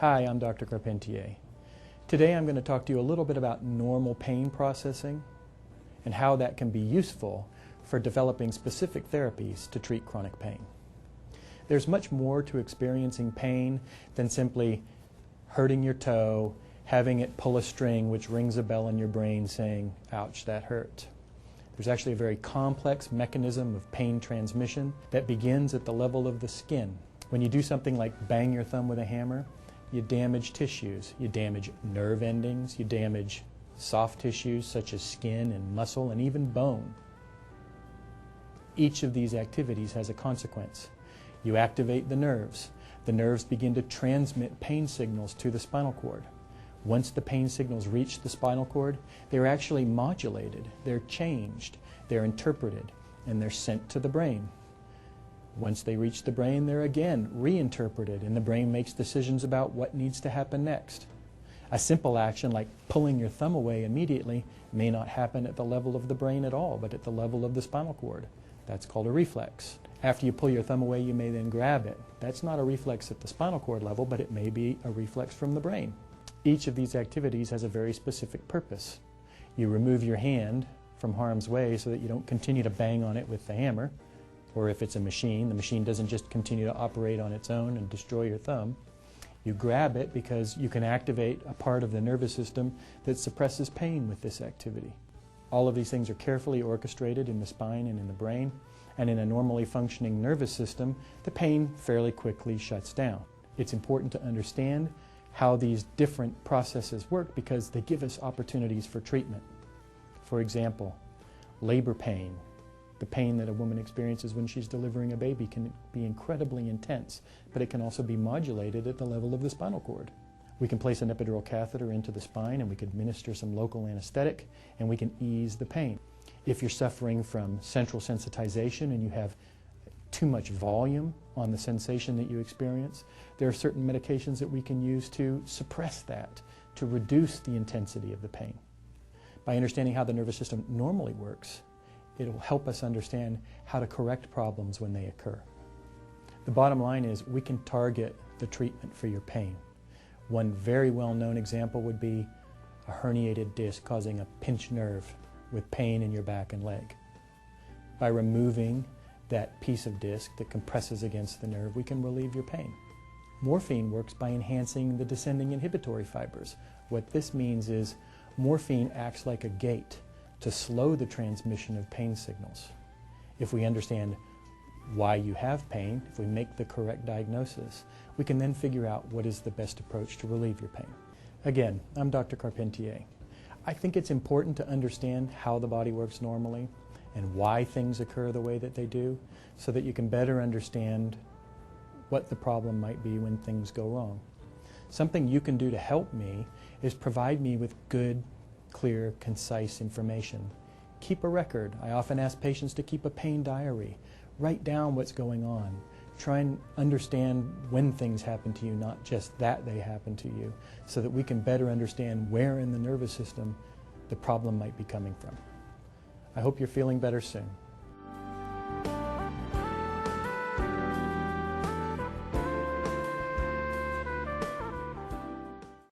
Hi, I'm Dr. Carpentier. Today I'm going to talk to you a little bit about normal pain processing and how that can be useful for developing specific therapies to treat chronic pain. There's much more to experiencing pain than simply hurting your toe, having it pull a string which rings a bell in your brain saying, ouch, that hurt. There's actually a very complex mechanism of pain transmission that begins at the level of the skin. When you do something like bang your thumb with a hammer, you damage tissues, you damage nerve endings, you damage soft tissues such as skin and muscle and even bone. Each of these activities has a consequence. You activate the nerves. The nerves begin to transmit pain signals to the spinal cord. Once the pain signals reach the spinal cord, they're actually modulated, they're changed, they're interpreted, and they're sent to the brain. Once they reach the brain, they're again reinterpreted, and the brain makes decisions about what needs to happen next. A simple action like pulling your thumb away immediately may not happen at the level of the brain at all, but at the level of the spinal cord. That's called a reflex. After you pull your thumb away, you may then grab it. That's not a reflex at the spinal cord level, but it may be a reflex from the brain. Each of these activities has a very specific purpose. You remove your hand from harm's way so that you don't continue to bang on it with the hammer. Or if it's a machine, the machine doesn't just continue to operate on its own and destroy your thumb. You grab it because you can activate a part of the nervous system that suppresses pain with this activity. All of these things are carefully orchestrated in the spine and in the brain, and in a normally functioning nervous system, the pain fairly quickly shuts down. It's important to understand how these different processes work because they give us opportunities for treatment. For example, labor pain. The pain that a woman experiences when she's delivering a baby can be incredibly intense, but it can also be modulated at the level of the spinal cord. We can place an epidural catheter into the spine and we can administer some local anesthetic and we can ease the pain. If you're suffering from central sensitization and you have too much volume on the sensation that you experience, there are certain medications that we can use to suppress that, to reduce the intensity of the pain. By understanding how the nervous system normally works, it'll help us understand how to correct problems when they occur. The bottom line is we can target the treatment for your pain. One very well-known example would be a herniated disc causing a pinched nerve with pain in your back and leg. By removing that piece of disc that compresses against the nerve, we can relieve your pain. Morphine works by enhancing the descending inhibitory fibers. What this means is morphine acts like a gate to slow the transmission of pain signals. If we understand why you have pain, if we make the correct diagnosis, we can then figure out what is the best approach to relieve your pain. Again, I'm Dr. Carpentier. I think it's important to understand how the body works normally and why things occur the way that they do so that you can better understand what the problem might be when things go wrong. Something you can do to help me is provide me with good, clear, concise information. Keep a record. I often ask patients to keep a pain diary. Write down what's going on. Try and understand when things happen to you, not just that they happen to you, so that we can better understand where in the nervous system the problem might be coming from. I hope you're feeling better soon.